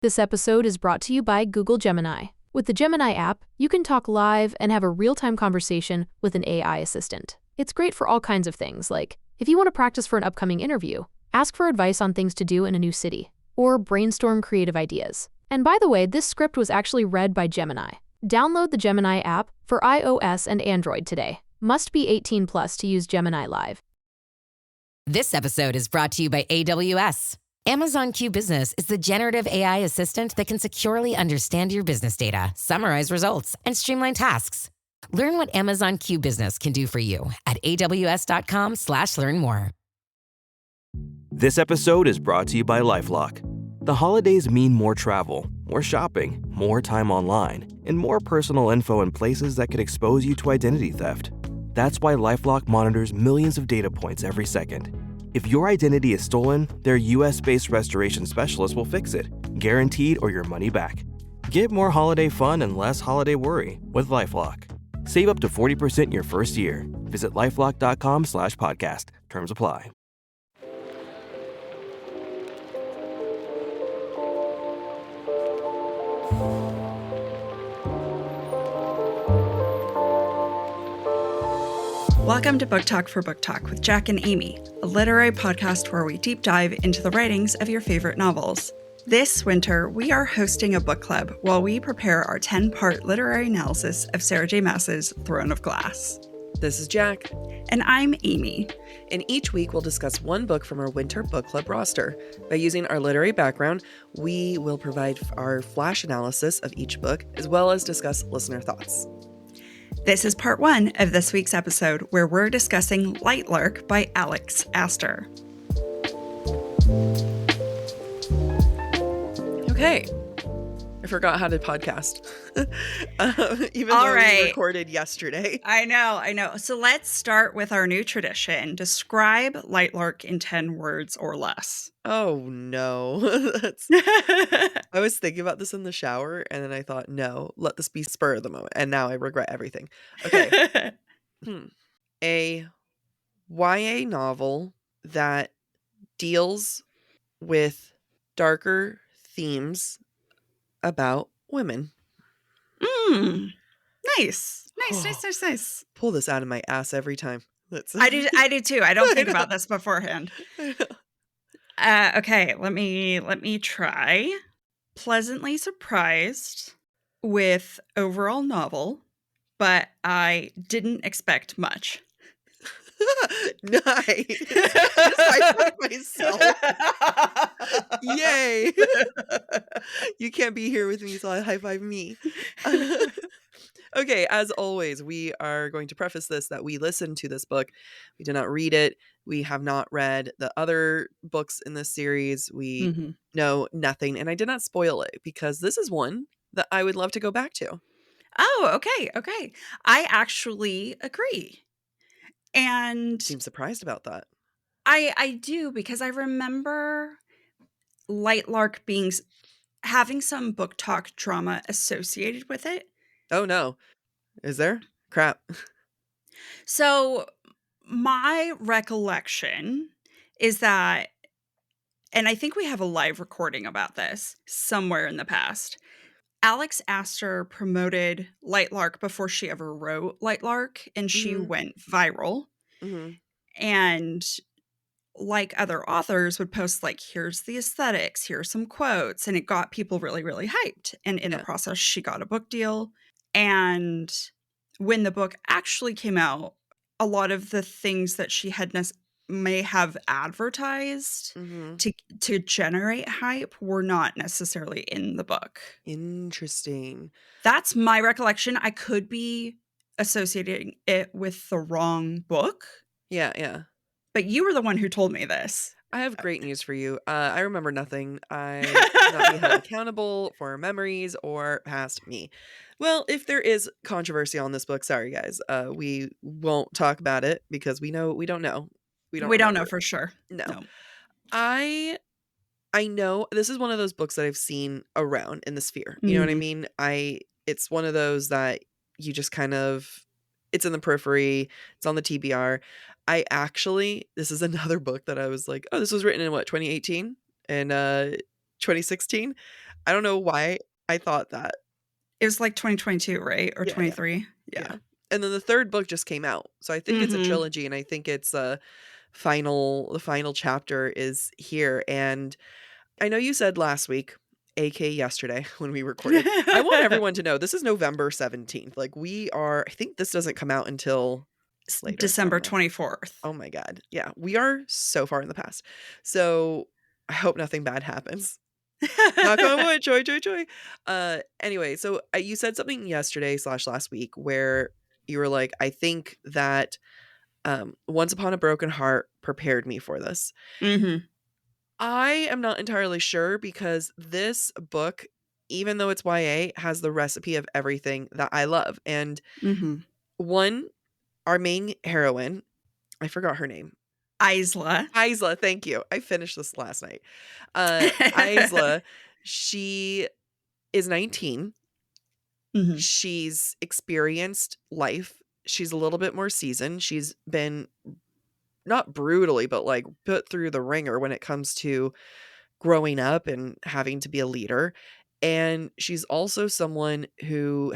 This episode is brought to you by Google Gemini. With the Gemini app, you can talk live and have a real-time conversation with an AI assistant. It's great for all kinds of things, like if you want to practice for an upcoming interview, ask for advice on things to do in a new city, or brainstorm creative ideas. And by the way, this script was actually read by Gemini. Download the Gemini app for iOS and Android today. Must be 18 plus to use Gemini Live. This episode is brought to you by AWS. Amazon Q Business is the generative AI assistant that can securely understand your business data, summarize results, and streamline tasks. Learn what Amazon Q Business can do for you at aws.com/learn more. This episode is brought to you by Lightlark. The holidays mean more travel, more shopping, more time online, and more personal info in places that could expose you to identity theft. That's why LifeLock monitors millions of data points every second. If your identity is stolen, their US-based restoration specialist will fix it, guaranteed or your money back. Get more holiday fun and less holiday worry with LifeLock. Save up to 40% your first year. Visit lifelock.com/podcast. Terms apply. Welcome to Book Talk for Book Talk with Jack and Amy, a literary podcast where we deep dive into the writings of your favorite novels. This winter, we are hosting a book club while we prepare our 10-part literary analysis of Sarah J. Maas's Throne of Glass. This is Jack. And I'm Amy. And each week we'll discuss one book from our winter book club roster. By using our literary background, we will provide our flash analysis of each book, as well as discuss listener thoughts. This is part one of this week's episode, where we're discussing Lightlark by Alex Aster. Okay. I forgot how to podcast. Even though we recorded yesterday. I know. So let's start with our new tradition. Describe Lightlark in 10 words or less. Oh, no. I was thinking about this in the shower, and then I thought, no, let this be spur of the moment. And now I regret everything. Okay. A YA novel that deals with darker themes about women. Nice. Pull this out of my ass every time. I do too. I don't think about this beforehand. Okay, let me try. Pleasantly surprised with overall novel, but I didn't expect much. Nice. I five myself. Yay. You can't be here with me, so I high five me. Okay, as always, we are going to preface this that we listened to this book. We did not read it. We have not read the other books in this series. We know nothing. And I did not spoil it because this is one that I would love to go back to. Oh, okay. I actually agree. And Seem surprised about that. I do, because I remember Lightlark having some book talk drama associated with it. Oh no. Is there? Crap. So my recollection is that, and I think we have a live recording about this somewhere in the past, Alex Aster promoted Lightlark before she ever wrote Lightlark, and she went viral. And like other authors would post like, here's the aesthetics, here's some quotes, and it got people really, really hyped. And in the process, she got a book deal. And when the book actually came out, a lot of the things that she had may have advertised to generate hype were not necessarily in the book. Interesting. That's my recollection. I could be associating it with the wrong book. Yeah. But you were the one who told me this. I have great news for you. I remember nothing. I cannot be held accountable for memories or past me. Well, if there is controversy on this book, sorry guys, we won't talk about it because we don't know. We don't know for sure. No. I know this is one of those books that I've seen around in the sphere. You know what I mean? It's one of those that you just kind of, it's in the periphery. It's on the TBR. This is another book that I was like, oh, this was written in 2018 and 2016. I don't know why I thought that. It was like 2022, right? Or Yeah, yeah, 23? Yeah. yeah. And then the 3rd book just came out. So I think it's a Mhm. trilogy, and I think it's the final chapter is here. And I know you said last week, aka yesterday when we recorded. I want everyone to know this is November 17th. Like we are, I think this doesn't come out until later. I don't December know. 24th. Oh my god. Yeah, we are so far in the past. So I hope nothing bad happens. Knock on wood, joy, joy, joy. Anyway, so you said something yesterday slash last week where you were like, I think that Once Upon a Broken Heart prepared me for this. Mhm. I am not entirely sure because this book, even though it's YA, has the recipe of everything that I love. And Mhm. one, our main heroine, I forgot her name. Isla. Isla, thank you. I finished this last night. Isla, she is 19. Mhm. She's experienced life. She's a little bit more seasoned. She's been not brutally, but like put through the ringer when it comes to growing up and having to be a leader. And she's also someone who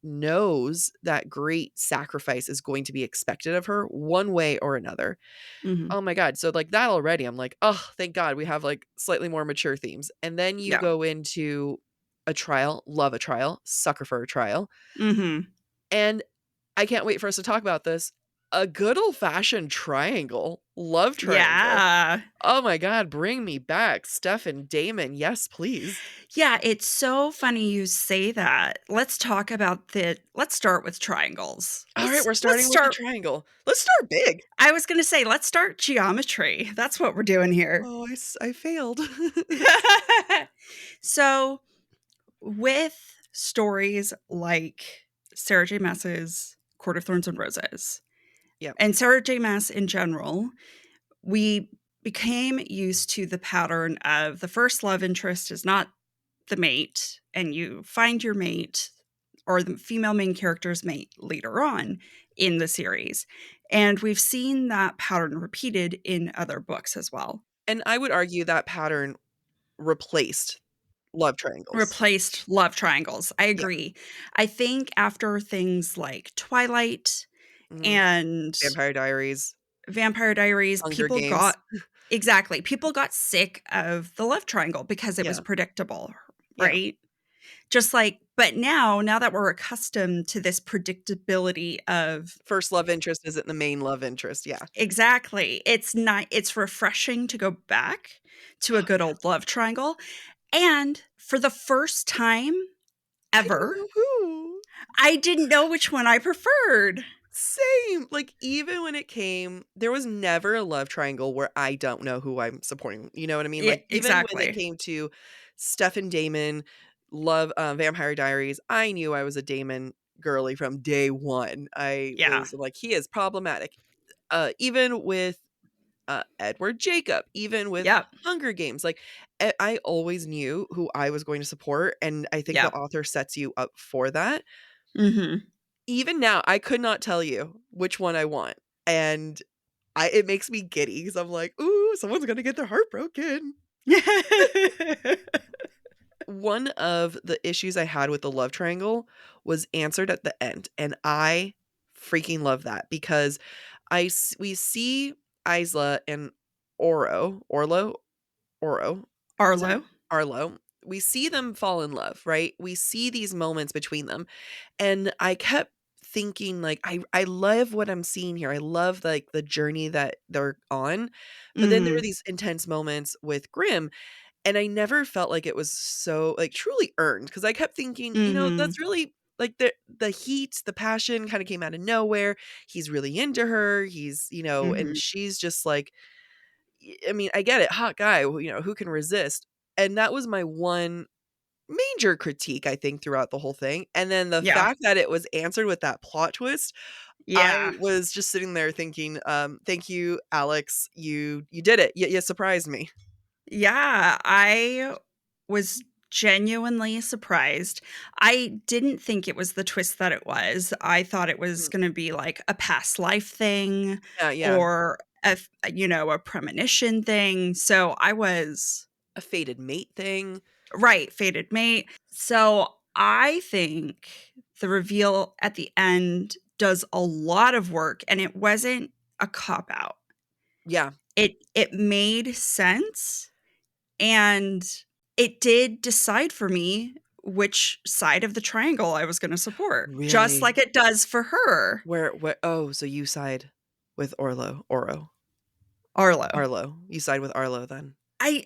knows that great sacrifice is going to be expected of her one way or another. Mhm. Oh my god, so, like, that already, I'm like, "Oh, thank god we have, like, slightly more mature themes." And then you Yeah. go into a trial, love a trial, sucker for a trial, Mhm. and I can't wait for us to talk about this, a good old-fashioned triangle, love triangle. Yeah. Oh my god, bring me back, Steph and Damon, yes, please. Yeah, it's so funny you say that. Let's start with triangles. Alright, we're Let's starting with the start triangle. Let's start big. I was gonna say, let's start geometry. That's what we're doing here. Oh, I failed. So, with stories like Sarah J. Maas's Court of Thorns and Roses, Yep. and Sarah J. Maas in general, we became used to the pattern of the first love interest is not the mate, and you find your mate or the female main character's mate later on in the series. And we've seen that pattern repeated in other books as well. And I would argue that pattern replaced love triangles. Replaced love triangles. I Yeah. agree. I think after things like Twilight Mhm. and Vampire Diaries, Vampire Diaries, Hunger Games. people got sick of the love triangle because it was Yeah, predictable, yeah. right? Just like, but now that we're accustomed to this predictability of First love interest isn't the main love interest, yeah. exactly, it's refreshing to go back to a Oh, good yeah. old love triangle. And for the first time I don't ever, know who. I didn't know which one I preferred. Same. Like, even when it came there was never a love triangle where I don't know who I'm supporting, you know what I mean? Yeah, Like, even when it exactly. came to Steph and Damon, love, Vampire Diaries, I knew I was a Damon girly from day one. I Yeah. was like, "He is problematic." Even with Edward Jacob, even with Yep. Hunger Games. Like, I always knew who I was going to support, and I think the Yep. author sets you up for that. Mhm. Even now, I could not tell you which one I want, and it makes me giddy because 'cause I'm like, "Ooh, someone's gonna get their heart broken." One of the issues I had with the love triangle was answered at the end, and I freaking love that because we see Isla and Oro, is it? Arlo. Arlo. We see them fall in love, right? We see these moments between them, and I kept thinking, like, I love what I'm seeing here. I love, like, the journey that they're on, but then there were Mhm. these intense moments with Grimm, and I never felt like it was so, like, truly earned because I kept thinking, Mhm. that's really like, the heat, the passion kinda came out of nowhere. He's really into her. And Mhm. she's just like I mean, I get it, hot guy, who can resist? And that was my one major critique, I think, throughout the whole thing, and then the Yeah. fact that it was answered with that plot twist, I Yeah. was just sitting there thinking, "Thank you, Alex, you did it, you surprised me." Yeah, I was genuinely surprised. I didn't think it was the twist that it was. I thought it was Mhm. gonna be like a past life thing Yeah, yeah, or a premonition thing. So I was a fated mate thing. Right, fated mate. So I think the reveal at the end does a lot of work, and it wasn't a cop out. Yeah. It made sense, and it did decide for me which side of the triangle I was gonna support, just Really? like it does for her, Where oh, so you side with Arlo. Arlo. You side with Arlo then. I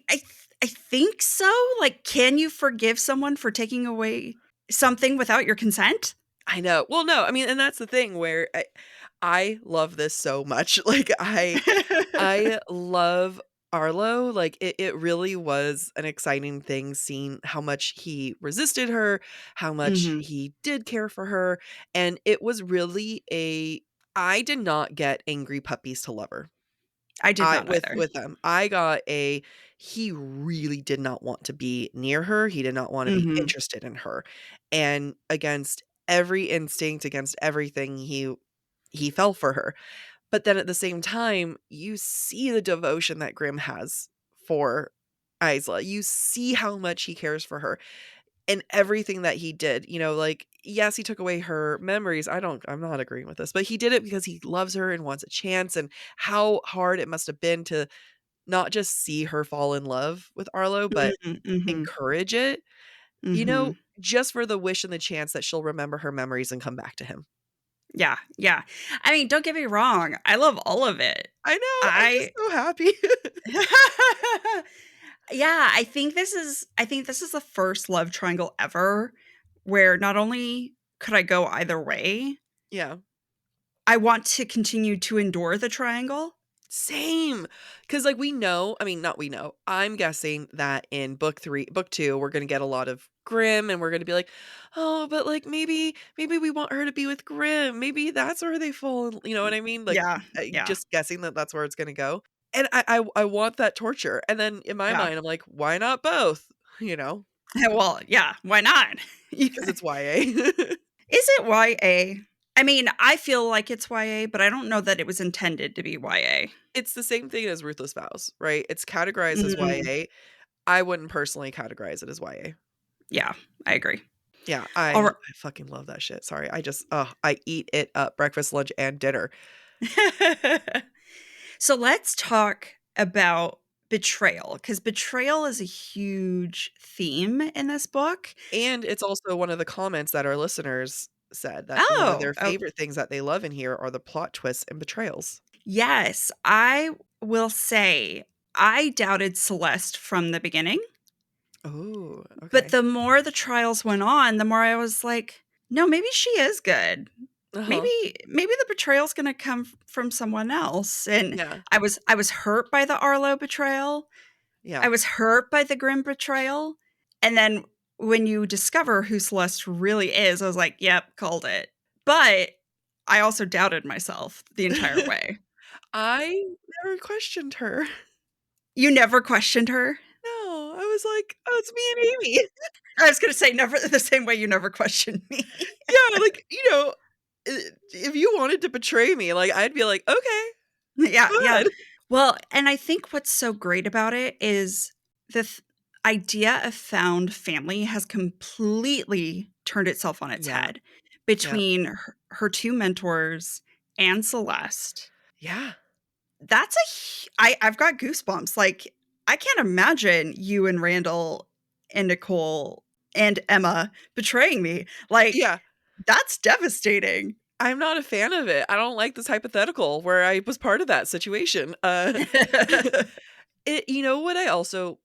think so. Like, can you forgive someone for taking away something without your consent? I know. Well, no, I mean, and that's the thing where I love this so much. Like I love Arlo. Like it really was an exciting thing seeing how much he resisted her, how much Mhm. he did care for her, and it was really a I did not get angry puppies to lover. I did I not either. with them. I got a he really did not want to be near her. He did not want to be Mhm. interested in her. And against every instinct, against everything, he fell for her. But then at the same time, you see the devotion that Grimm has for Isla. You see how much he cares for her and everything that he did. Like, yes, he took away her memories. I'm not agreeing with this, but he did it because he loves her and wants a chance. And how hard it must have been to not just see her fall in love with Arlo, but Mhm, mhm, encourage it, mhm. just for the wish and the chance that she'll remember her memories and come back to him. Yeah, yeah. I mean, don't get me wrong, I love all of it. I know, I'm just I so happy. Yeah, I think this is the first love triangle ever where not only could I go either way, Yeah. I want to continue to endure the triangle. Same, because like, we know I mean, not we know, I'm guessing that in book 2, we're gonna get a lot of Grimm, and we're gonna be like, "Oh, but, like, maybe we want her to be with Grimm, maybe that's where they fall in," you know what I mean? Like, Yeah, yeah, just guessing that that's where it's gonna go, and I want that torture, and then in my yeah. mind, I'm like, "Why not both?" You know, Well, yeah, why not? because Yeah. it's YA. Is it YA? I mean, I feel like it's YA, but I don't know that it was intended to be YA. It's the same thing as Ruthless Vows, right? It's categorized as Mm, YA. I wouldn't personally categorize it as YA. yeah, I agree. Yeah, Alri I fucking love that shit. Sorry. I eat it up breakfast, lunch, and dinner. So let's talk about betrayal, because betrayal is a huge theme in this book. And it's also one of the comments that our listeners said that one of Oh, their oh, favorite things that they love in here are the plot twists and betrayals. yes, I will say I doubted Celeste from the beginning, Oh, but okay. the more the trials went on, the more I was like, "No, maybe she is good. Uh-huh. Maybe the betrayal's gonna come from someone else." And Yeah. I was hurt by the Arlo betrayal. Yeah. I was hurt by the Grimm betrayal, and then when you discover who Celeste really is, I was like, "Yep, called it." But I also doubted myself the entire way. I never questioned her. You never questioned her? No, I was like, "Oh, it's me and Amy." I was gonna say never the same way you never questioned me. Yeah, like, if you wanted to betray me, like, I'd be like, "Okay, Yeah, go yeah. ahead." Well, and I think what's so great about it is the idea of found family has completely turned itself on its Yeah, head yeah, between her 2 mentors and Celeste. yeah, That's I've got goosebumps, like, I can't imagine you and Randall and Nicole and Emma betraying me, like, yeah. that's devastating. I'm not a fan of it. I don't like this hypothetical where I was part of that situation. You know what I also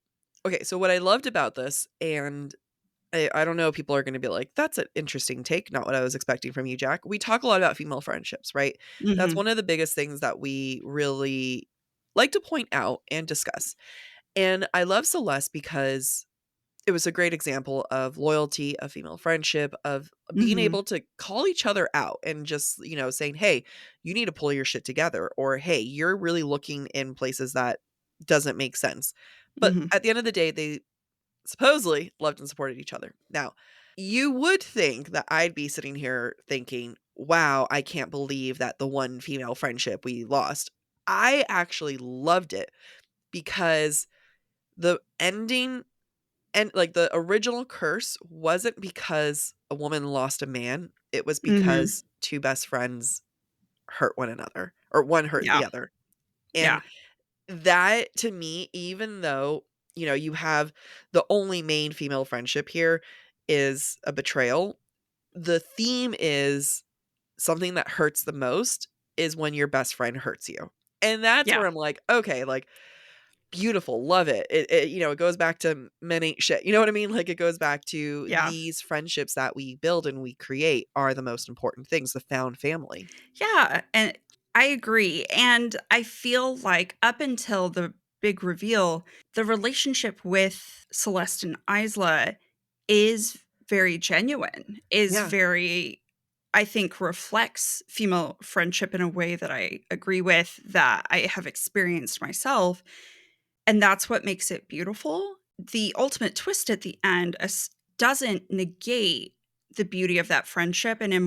okay, so what I loved about this, and I don't know, people are gonna be like, "That's an interesting take, not what I was expecting from you, Jack." We talk a lot about female friendships, right? That's Mhm, one of the biggest things that we really like to point out and discuss. And I love Celeste because it was a great example of loyalty, of female friendship, of being mhm, able to call each other out and just, saying, "Hey, you need to pull your shit together," or "Hey, you're really looking in places that doesn't make sense." But mhm. at the end of the day, they supposedly loved and supported each other. Now, you would think that I'd be sitting here thinking, "Wow, I can't believe that the one female friendship we lost." I actually loved it because the ending And like the original curse wasn't because a woman lost a man. It was Mhm. because two best friends hurt one another, or one hurt Yeah. the other. And Yeah. that to me, even though, you have the only main female friendship here is a betrayal, the theme is something that hurts the most is when your best friend hurts you. And that's Yeah. where I'm like, okay, like beautiful, love it. It goes back to men ain't shit. You know what I mean? Like it goes back to Yeah. these friendships that we build and we create are the most important things, the found family. Yeah, and I agree, and I feel like up until the big reveal, the relationship with Celeste and Isla is very genuine, is Yeah. very I think reflects female friendship in a way that I agree with, that I have experienced myself, and that's what makes it beautiful. The ultimate twist at the end doesn't negate the beauty of that friendship, and Yeah. in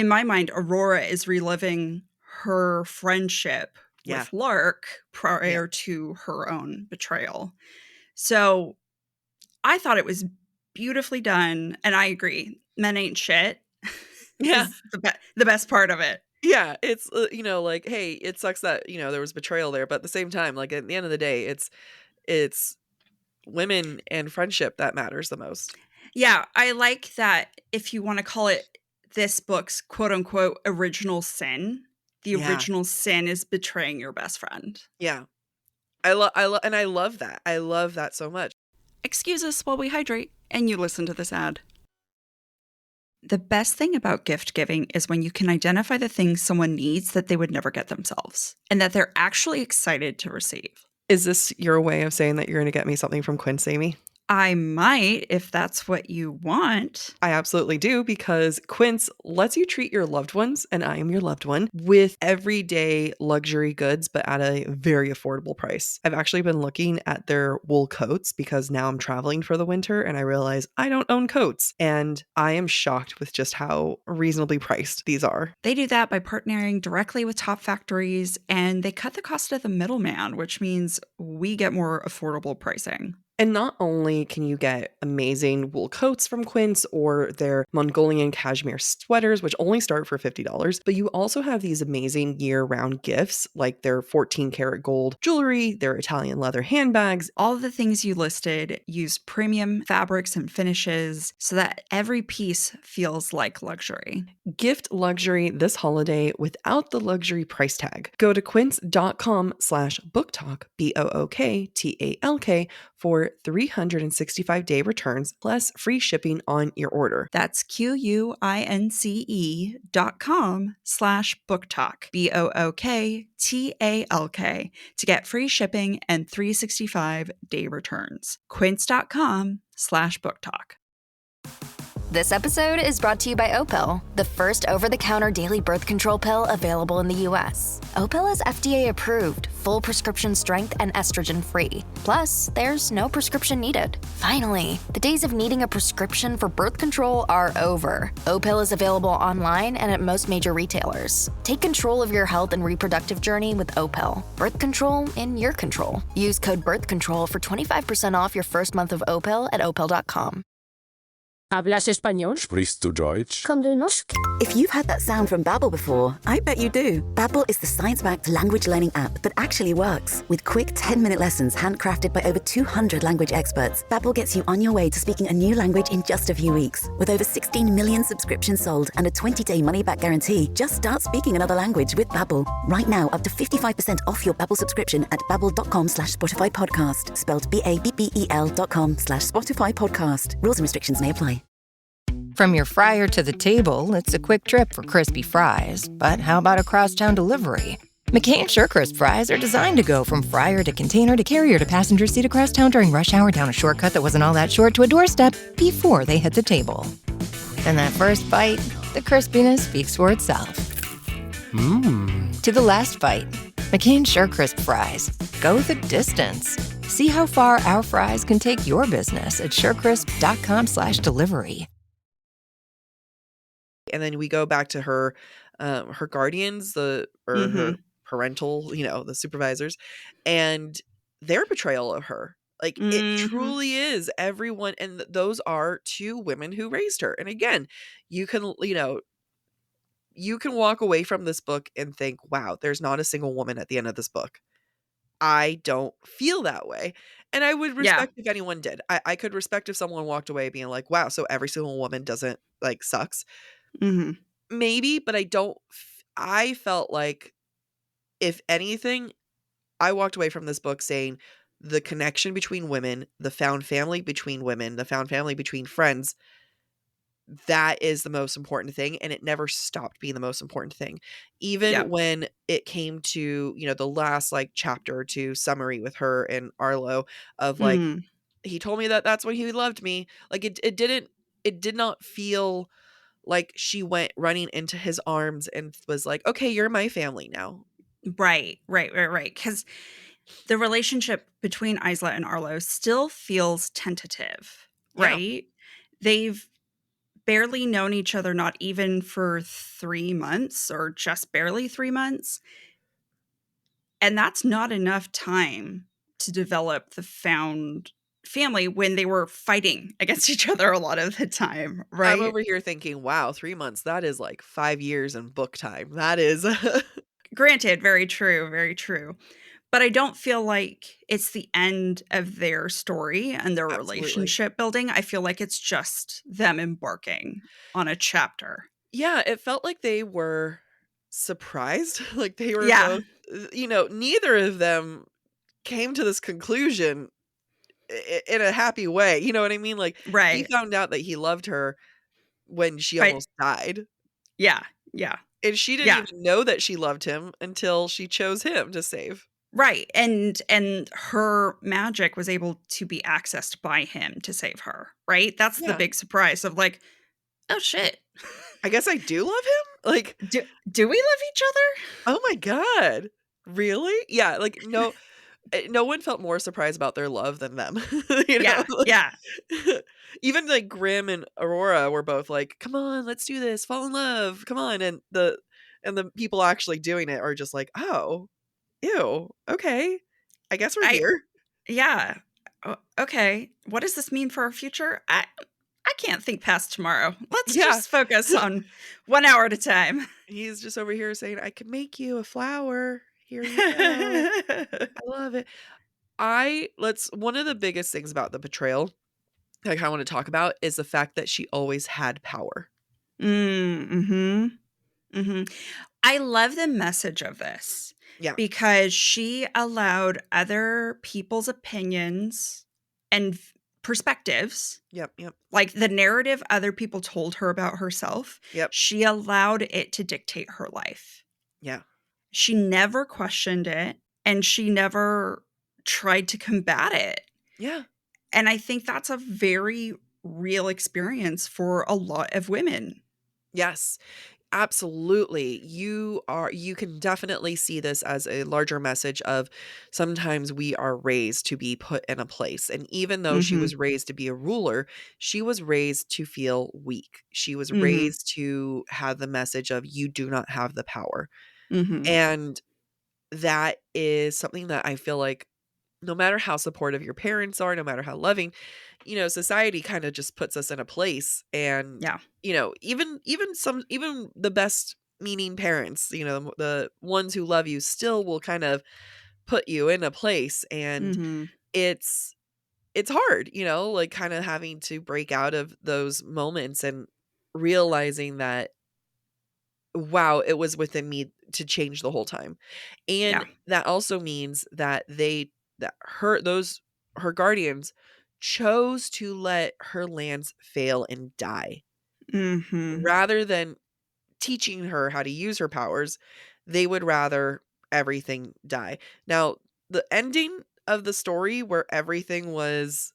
my mind, Aurora is reliving her friendship Yeah. with Lark Yeah. prior to her own betrayal. So I thought it was beautifully done, and I agree. Men ain't shit Yeah. is the best part of it. Yeah, it's like, hey, it sucks that, there was betrayal there, but at the same time, like at the end of the day, it's women and friendship that matters the most. Yeah, I like that if you want to call it this book's quote unquote original sin, the Yeah. original sin is betraying your best friend. Yeah. And I love that. I love that so much. Excuse us while we hydrate and you listen to this ad. The best thing about gift giving is when you can identify the things someone needs that they would never get themselves and that they're actually excited to receive. Is this your way of saying that you're going to get me something from Quince, Amy? I might, if that's what you want. I absolutely do, because Quince lets you treat your loved ones, and I am your loved one, with everyday luxury goods, but at a very affordable price. I've actually been looking at their wool coats because now I'm traveling for the winter and I realize I don't own coats. And I am shocked with just how reasonably priced these are. They do that by partnering directly with top factories, and they cut the cost of the middleman, which means we get more affordable pricing. And not only can you get amazing wool coats from Quince or their Mongolian cashmere sweaters, which only start for $50, but you also have these amazing year-round gifts like their 14 karat gold jewelry, their Italian leather handbags. All of the things you listed use premium fabrics and finishes so that every piece feels like luxury. Gift luxury this holiday without the luxury price tag. Go to quince.com/booktalk, BOOKTALK, for 365-day returns plus free shipping on your order. That's QUINCE.com/booktalk, BOOKTALK, to get free shipping and 365-day returns. Quince.com/booktalk. This episode is brought to you by Opel, the first over-the-counter daily birth control pill available in the U.S. Opel is FDA approved, full prescription strength and estrogen-free. Plus, there's no prescription needed. Finally, the days of needing a prescription for birth control are over. Opel is available online and at most major retailers. Take control of your health and reproductive journey with Opel. Birth control in your control. Use code BIRTHCONTROL for 25% off your first month of Opel at opel.com. ¿Hablas español? Sprichst du Deutsch? Kan du norsk? If you've had that sound from Babbel before, I bet you do. Babbel is the science-backed language learning app that actually works. With quick 10-minute lessons handcrafted by over 200 language experts, Babbel gets you on your way to speaking a new language in just a few weeks. With over 16 million subscriptions sold and a 20-day money-back guarantee, just start speaking another language with Babbel. Right now, up to 55% off your Babbel subscription at babbel.com/Spotify podcast. Spelled BABBEL.com/Spotify podcast. Rules and restrictions may apply. From your fryer to the table, it's a quick trip for crispy fries. But how about a crosstown delivery? McCain SureCrisp fries are designed to go from fryer to container to carrier to passenger seat across town during rush hour, down a shortcut that wasn't all that short to a doorstep before they hit the table. And that first bite, the crispiness speaks for itself. To the last bite, McCain SureCrisp fries. Go the distance. See how far our fries can take your business at surecrisp.com/delivery. And then we go back to her guardians, her parental, the supervisors, and their betrayal of her. Like, it Mhm. truly is everyone, and those are 2 women who raised her, and again, you can, you can walk away from this book and think, "Wow, there's not a single woman at the end of this book." I don't feel that way, and I would Yeah. respect if anyone did. I could respect if someone walked away being like, "Wow, so every single woman doesn't like, sucks." Mhm. Maybe, but I felt like, if anything, I walked away from this book saying the connection between women, the found family between women, the found family between friends, that is the most important thing, and it never stopped being the most important thing. Even Yep. when it came to, the last, like, chapter or 2 summary with her and Arlo of, like, Mhm. he told me that that's when he loved me. Like, it did not feel like she went running into his arms and was like, "Okay, you're my family now." Right. Right, right, right. Because the relationship between Isla and Arlo still feels tentative, Yeah, right? They've barely known each other, not even for 3 months or just barely 3 months, and that's not enough time to develop the found family when they were fighting against each other a lot of the time, I'm right? over here thinking, "Wow, 3 months, that is like 5 years in book time." That is Granted, very true, very true. But I don't feel like it's the end of their story and their Absolutely. relationship building. I feel like it's just them embarking on a chapter. Yeah, it felt like they were surprised, like, they were Yeah, both neither of them came to this conclusion in a happy way, you know what I mean? Like, he right. found out that he loved her when she But almost died, yeah, yeah, and she didn't yeah. even know that she loved him until she chose him to save. Right. And her magic was able to be accessed by him to save her, right? That's the Yeah. big surprise of like, oh shit. I guess I do love him? Like, Do we love each oh my god. Really? Yeah, like, no one felt more surprised about their love than them, Yeah, like, yeah. even, like, Grimm and Aurora were both like, "Come on, let's do this, fall in love, come on," and the people actually doing it are just like, "Oh, ew, okay, I guess we're I here." Yeah. Okay. What does this mean for our future? I can't think past tomorrow. Let's Yeah. just focus on 1 hour at a time. He's just over here saying, "I can make you a flower, here you go, I love it." I let's one of the biggest things about the betrayal, like, I wanna talk about is the fact that she always had power. Mhm. Mhm. I love the message of this Yeah. because she allowed other people's opinions and perspectives, Yep, yep, like the narrative other people told her about herself, yep, she allowed it to dictate her life. yeah, She never questioned it, and she never tried to combat it, yeah. and I think that's a very real experience for a lot of women. Yes, absolutely. You can definitely see this as a larger message of sometimes we are raised to be put in a place. And even though she Mhm, was raised to be a ruler, she was raised to feel weak. She was mhm, raised to have the message of you do not have the power. mhm. And that is something that I feel like no matter how supportive your parents are, no matter how loving, society kind of just puts us in a place. And Yeah. even the best meaning parents, the ones who love you still will kind of put you in a place. And Mhm. it's it's hard, like, kind of having to break out of those moments and realizing that, wow, it was within me to change the whole time. And Yeah. that also means that her guardians chose to let her lands fail and die Mhm. rather than teaching her how to use her powers. They would rather everything die. Now, the ending of the story where everything was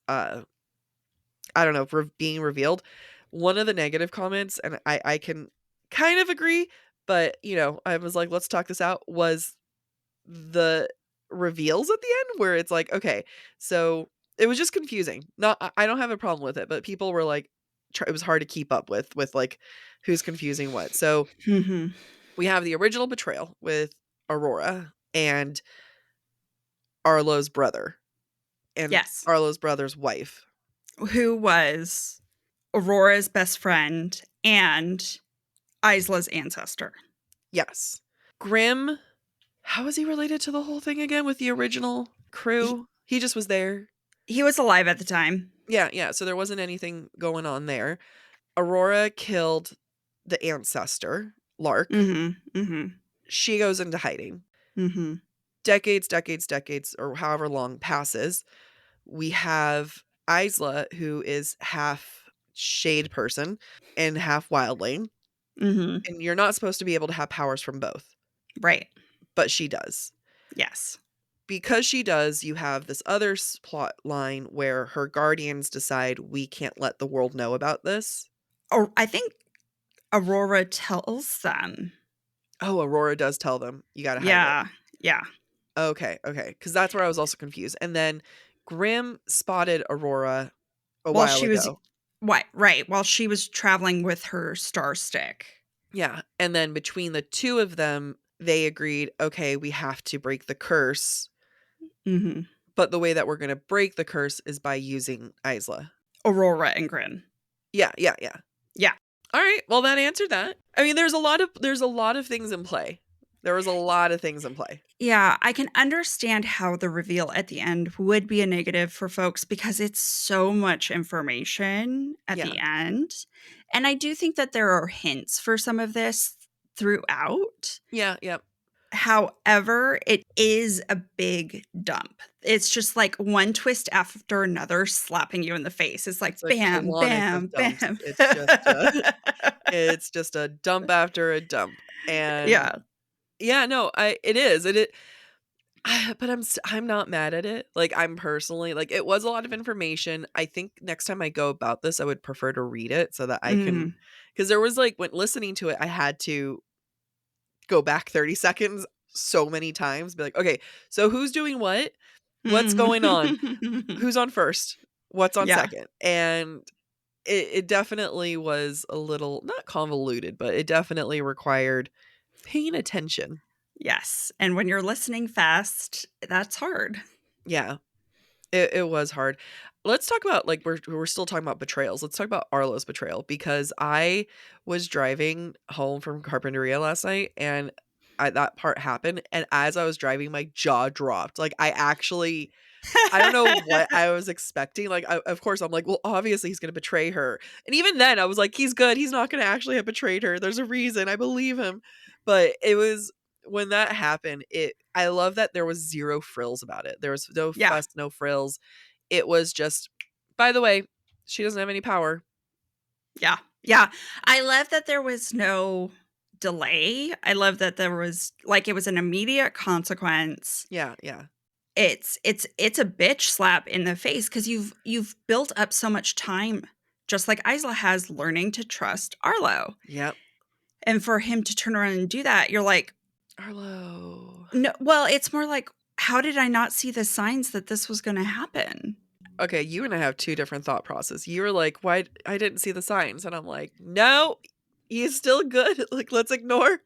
I don't know, being revealed, one of the negative comments, and I can kind of agree, but, I was like, "Let's talk this out," was the reveals at the end where it's like, okay, so it was just confusing. Not I don't have a problem with it, but people were like it was hard to keep up with like who's confusing what. So, Mhm. we have the original betrayal with Aurora and Arlo's brother. and Yes. Arlo's brother's wife. Who was Aurora's best friend and Isla's ancestor. Yes. Grimm, how is he related to the whole thing again with the original crew? He just was there. He was alive at the time. Yeah. So there wasn't anything going on there. Aurora killed the ancestor, Lark. Mm-hmm. Mm-hmm. She goes into hiding. Mm-hmm. Decades, or however long passes. We have Isla, who is half shade person and half wildling. Mm-hmm. And you're not supposed to be able to have powers from both. Right. But she does. Yes. Because she does, you have this other plot line where her guardians decide we can't let the world know about this. Or I think Aurora tells them. Oh, Aurora does tell them you got to hide it. Yeah. Okay. Because that's where I was also confused. And then Grimm spotted Aurora a While while she was ago. right, while she was traveling with her star stick. Yeah. And then between the two of them, they agreed, okay, we have to break the curse. Mm-hmm. But the way that we're going to break the curse is by using Isla. Aurora and Grimm. Yeah. Yeah. All right. Well, that answered that. I mean, there's a lot of things in play. There was a lot of things in play. Yeah, I can understand how the reveal at the end would be a negative for folks because it's so much information at the end. And I do think that there are hints for some of this throughout. Yeah. However, it is a big dump. It's just like one twist after another slapping you in the face. It's like It's a bam, colonic bam, of dumps. bam. It's just a dump after a dump. And yeah. no, it is. But I'm not mad at it. Like, I'm personally, like, it was a lot of information. I think next time I go about this, I would prefer to read it so that I can, because there was like, when listening to it, I had to go back 30 seconds so many times, be like, okay, so who's doing what? What's going on? Who's on first? What's on second? And it definitely was a little, not convoluted, but it definitely required paying attention. Yes. And when you're listening fast, that's hard. Yeah. It was hard. Let's talk about, like, we're still talking about betrayals. Let's talk about Arlo's betrayal, because I was driving home from Carpinteria last night and that part happened. And as I was driving, my jaw dropped. Like, I don't know what I was expecting. Like, of course, I'm like, well, obviously he's going to betray her. And even then I was like, he's good. He's not going to actually have betrayed her. There's a reason. I believe him. But it was, when that happened, I love that there was zero frills about it. There was no fuss, no frills. It was just, by the way, she doesn't have any power. Yeah. I love that there was no delay. I love that there was, like, it was an immediate consequence. Yeah. It's a bitch slap in the face because you've built up so much time, just like Isla has, learning to trust Arlo. Yep. And for him to turn around and do that, you're like, Arlo. No, well, it's more like, how did I not see the signs that this was going to happen? Okay, you and I have two different thought processes. You were like, why I didn't see the signs? And I'm like, no, he's still good. Like, let's ignore.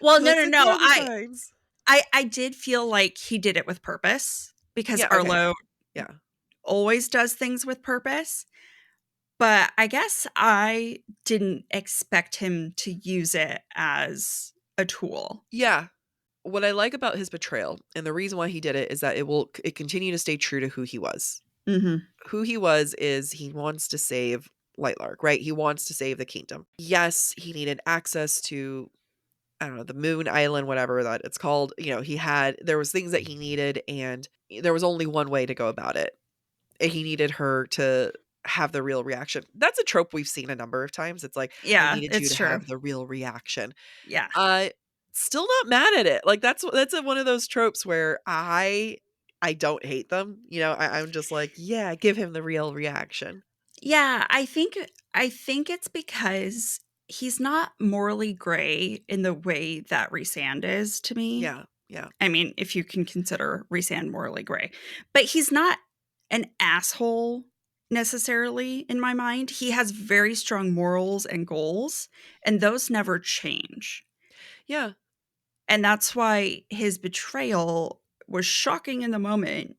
Well, let's no. ignore the signs. I did feel like he did it with purpose because Arlo always does things with purpose. But I guess I didn't expect him to use it as a tool. Yeah. What I like about his betrayal, and the reason why he did it, is that it continue to stay true to who he was. Mm-hmm. Who he was is he wants to save Lightlark, right? He wants to save the kingdom. Yes, he needed access to, I don't know, the moon island, whatever that it's called. You know, there was things that he needed, and there was only one way to go about it. And he needed her to have the real reaction. That's a trope we've seen a number of times. It's like, I needed you to have the real reaction. Yeah. Still not mad at it. Like, that's one of those tropes where I don't hate them. You know, I'm just like, yeah, give him the real reaction. Yeah, I think it's because he's not morally gray in the way that Rhysand is to me. Yeah. I mean, if you can consider Rhysand morally gray. But he's not an asshole necessarily in my mind. He has very strong morals and goals, and those never change. Yeah. And that's why his betrayal was shocking in the moment,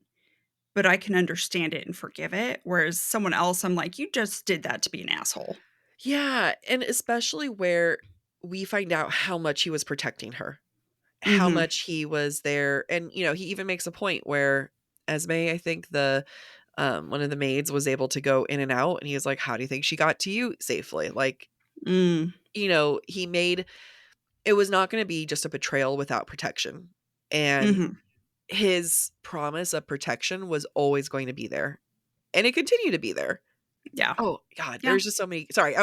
but I can understand it and forgive it. Whereas someone else, I'm like, you just did that to be an asshole. Yeah, and especially where we find out how much he was protecting her, how Mm-hmm. much he was there, and, he even makes a point where Esme, I think one of the maids was able to go in and out, and he was like, "How do you think she got to you safely?" Like, Mm. he made it was not gonna be just a betrayal without protection, and Mm-hmm. his promise of protection was always going to be there, and it continued to be there. Yeah. Oh god, Yeah. there's just so many sorry,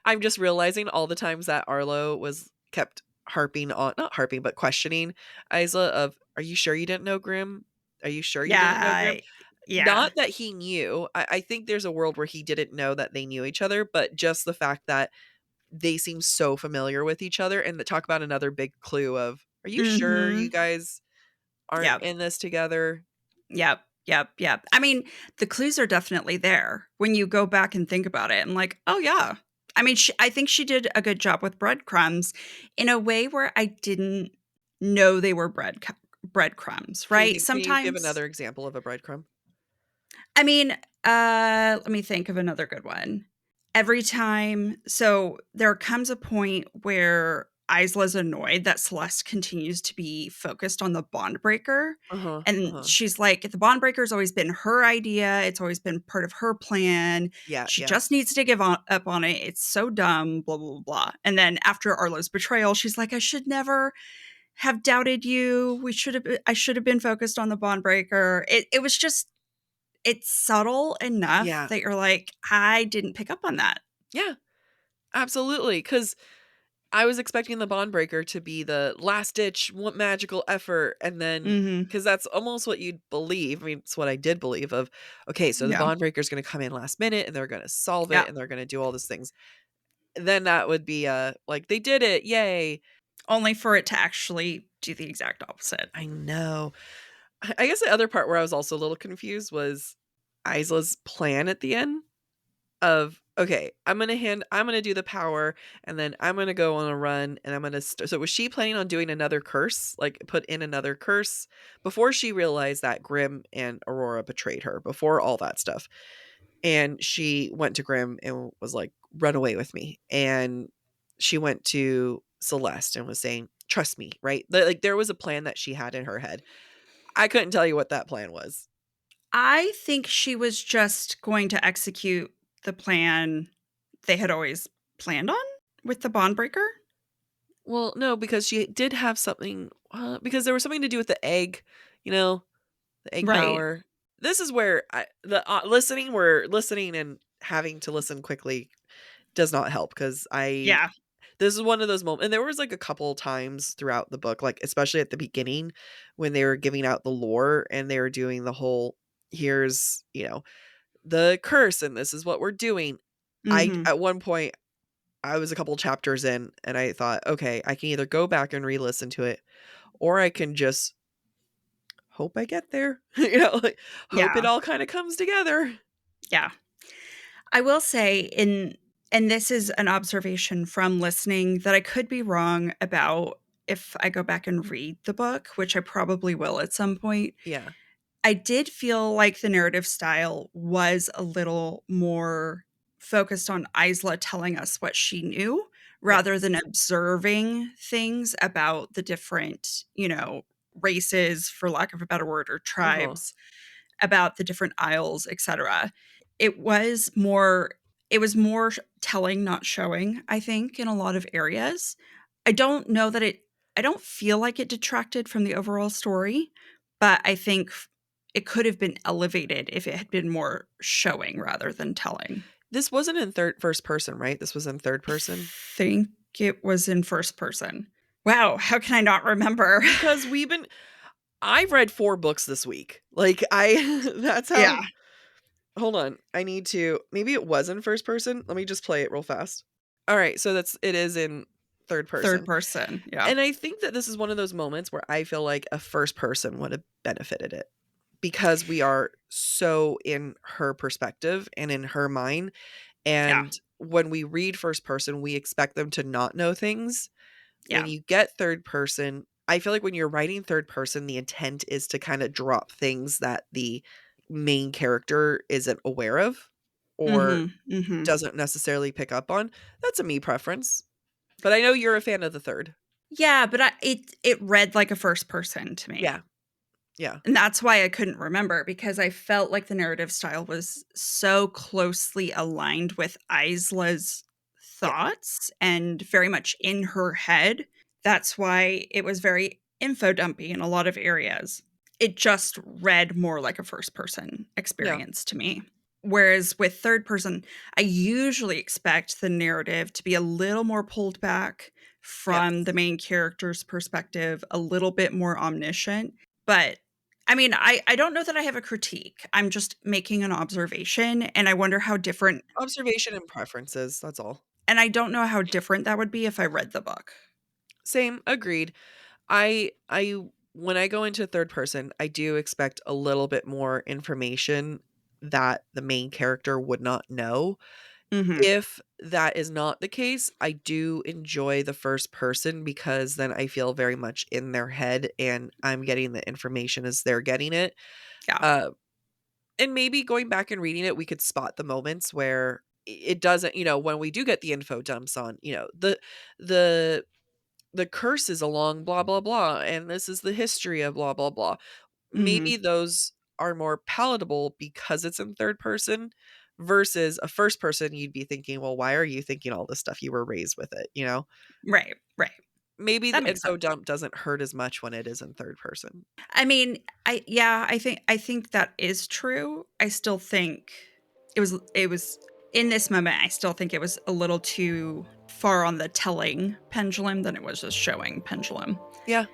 I'm just realizing all the times that Arlo was kept harping on not harping, but questioning Isla of, "Are you sure you didn't know Grimm? Are you sure you didn't know Grimm?" Yeah. Yeah. Not that he knew, I think there's a world where he didn't know that they knew each other, but just the fact that they seem so familiar with each other, and talk about another big clue of, "Are you sure you Mm-hmm. guys aren't Yep. in this together?" Yep. Yep. Yep. I mean, the clues are definitely there when you go back and think about it. I'm like, oh yeah. I mean, I think she did a good job with breadcrumbs in a way where I didn't know they were breadcrumbs, right? Can you give Sometimes, another example of a breadcrumb? I mean, let me think of another good one. Every time, so there comes a point where Isla's annoyed that Celeste continues to be focused on the bond breaker. Uh-huh, And uh-huh. she's like, the bond breaker's always been her idea. It's always been part of her plan. Yeah, She yeah. just needs to up on it. It's so dumb, blah, blah, blah, blah. And then after Arlo's betrayal, she's like, I should never have doubted you. I should have been focused on the bond breaker. It was just, it's subtle enough Yeah. that you're like, I didn't pick up on that. Yeah, absolutely. Because I was expecting the bond breaker to be the last ditch magical effort, and then Mhm. because that's almost what you'd believe. I mean, it's what I did believe of, okay, so the Yeah. bond breaker is gonna come in last minute, and they're gonna solve Yeah. it, and they're gonna do all these things. Then that would be, like, "They did it, yay." Only for it to actually do the exact opposite. I know. I guess the other part where I was also a little confused was Isla's plan at the end. Of, "Okay, I'm gonna do the power, and then I'm gonna go on a run, and I'm gonna" so was she planning on doing another curse? Like, put in another curse? Before she realized that Grimm and Aurora betrayed her, before all that stuff, and she went to Grimm and was like, "Run away with me," and she went to Celeste and was saying, "Trust me," right? Like, there was a plan that she had in her head. I couldn't tell you what that plan was. I think she was just going to execute the plan they had always planned on with the bond breaker. Well, no, because she did have something, because there was something to do with the egg, you know, the egg Right. power. This is where listening and having to listen quickly does not help because Yeah. this is one of those moments. And there was like a couple times throughout the book, like especially at the beginning when they were giving out the lore and they were doing the whole, here's, the curse and this is what we're doing. Mhm. At one point, I was a couple chapters in and I thought, okay, I can either go back and re-listen to it or I can just hope I get there. Like hope it Yeah. all kind of comes together. Yeah. I will say and this is an observation from listening that I could be wrong about if I go back and read the book, which I probably will at some point. Yeah. I did feel like the narrative style was a little more focused on Isla telling us what she knew rather than Yes. observing things about the different, races, for lack of a better word, or Uh-huh. tribes, about the different isles, etc. It was more telling, not showing, I think, in a lot of areas. I don't know that I don't feel like it detracted from the overall story, but I think it could have been elevated if it had been more showing rather than telling. This wasn't in first person, right? This was in third I person. think it was in first person. Wow, how can I not remember? Because I've read 4 books this week. Like that's how Yeah, hold on. I need to maybe it was in first person. Let me just play it real fast. All right, so it is in third third person. person. Yeah. And I think that this is one of those moments where I feel like a first person would have benefited it because we are so in her perspective and in her mind. Yeah. And when we read first person, we expect them to not know things. When Yeah. you get third person, I feel like when you're writing third person, the intent is to kind of drop things that the main character isn't aware of or doesn't necessarily pick up on. That's a me preference. But I know you're a fan of the third. Yeah, but it read like a first person to me. Yeah. Yeah. And that's why I couldn't remember, because I felt like the narrative style was so closely aligned with Isla's thoughts and very much in her head. That's why it was very info dumpy in a lot of areas. It just read more like a first person experience to me. Whereas with third person, I usually expect the narrative to be a little more pulled back from the main character's perspective, a little bit more omniscient. But I mean, I don't know that I have a critique. I'm just making an observation, and I wonder how different. Observation and preferences, that's all. And I don't know how different that would be if I read the book. Same, agreed. I when I go into third person, I do expect a little bit more information that the main character would not know. If that is not the case, I do enjoy the first person because then I feel very much in their head and I'm getting the information as they're getting it. Yeah. And maybe going back and reading it, we could spot the moments where it doesn't, when we do get the info dumps on, the curse is along blah blah blah and this is the history of blah blah blah. Maybe those are more palatable because it's in third person versus a first person. You'd be thinking, well, why are you thinking all this stuff? You were raised with it, Right. Maybe That the makes info sense. dump doesn't hurt as much when it is in third person. I mean, I think that is true. I still think it was in this moment, I still think it was a little too far on the telling pendulum than it was just showing pendulum. Yeah.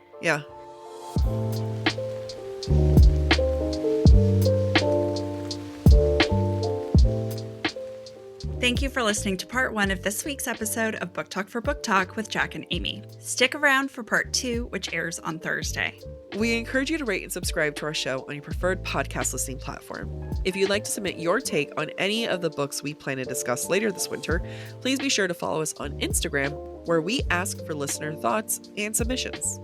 Thank you for listening to part 1 of this week's episode of Book Talk for Book Talk with Jack and Amy. Stick around for part 2, which airs on Thursday. We encourage you to rate and subscribe to our show on your preferred podcast listening platform. If you'd like to submit your take on any of the books we plan to discuss later this winter, please be sure to follow us on Instagram, where we ask for listener thoughts and submissions.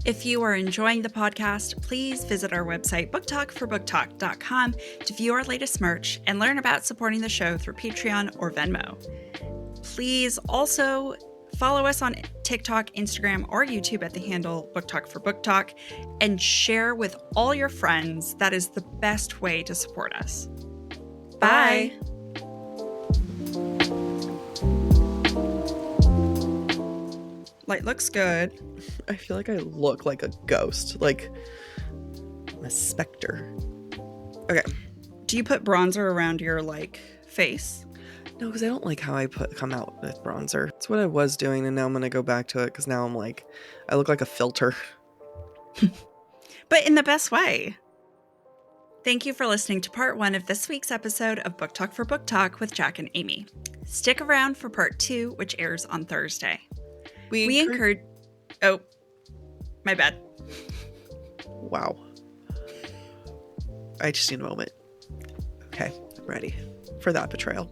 If you are enjoying the podcast, please visit our website, booktalkforbooktalk.com, to view our latest merch and learn about supporting the show through Patreon or Venmo. Please also follow us on TikTok, Instagram, or YouTube at the handle booktalkforbooktalk and share with all your friends. That is the best way to support us. Bye. Light looks good. I feel like I look like a ghost, like a specter. Okay. Do you put bronzer around your face? No, because I don't like how I come out with bronzer. It's what I was doing, and now I'm gonna go back to it because now I look like a filter. But in the best way. Thank you for listening to part 1 of this week's episode of Book Talk for Book Talk with Jack and Amy. Stick around for part 2, which airs on Thursday. We encourage. Oh, my bad. Wow. I just need a moment. Okay, I'm ready for that betrayal.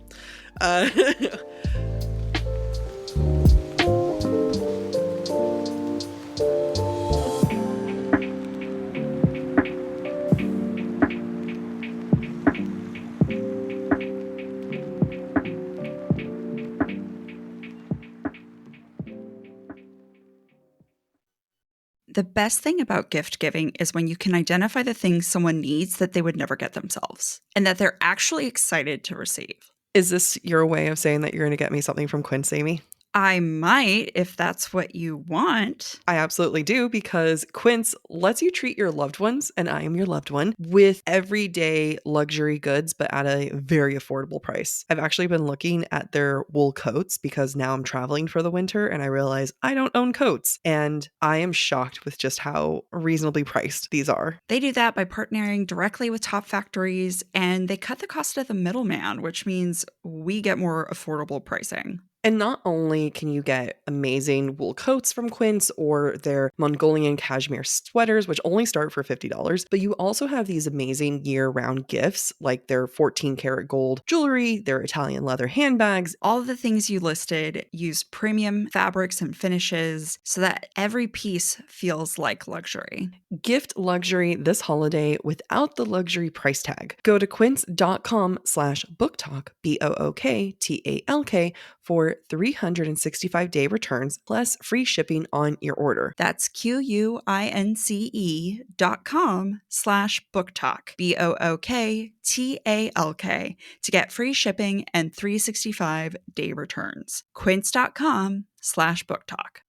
The best thing about gift giving is when you can identify the things someone needs that they would never get themselves, and that they're actually excited to receive. Is this your way of saying that you're going to get me something from Quince, Amy? I might, if that's what you want. I absolutely do, because Quince lets you treat your loved ones, and I am your loved one, with everyday luxury goods, but at a very affordable price. I've actually been looking at their wool coats because now I'm traveling for the winter and I realize I don't own coats. And I am shocked with just how reasonably priced these are. They do that by partnering directly with top factories, and they cut the cost of the middleman, which means we get more affordable pricing. And not only can you get amazing wool coats from Quince or their Mongolian cashmere sweaters, which only start for $50, but you also have these amazing year-round gifts like their 14 karat gold jewelry, their Italian leather handbags. All of the things you listed use premium fabrics and finishes so that every piece feels like luxury. Gift luxury this holiday without the luxury price tag. Go to quince.com/booktalk, BOOKTALK, for 365-day returns plus free shipping on your order. That's QUINCE.com/booktalk, BOOKTALK, to get free shipping and 365-day returns. Quince.com/booktalk.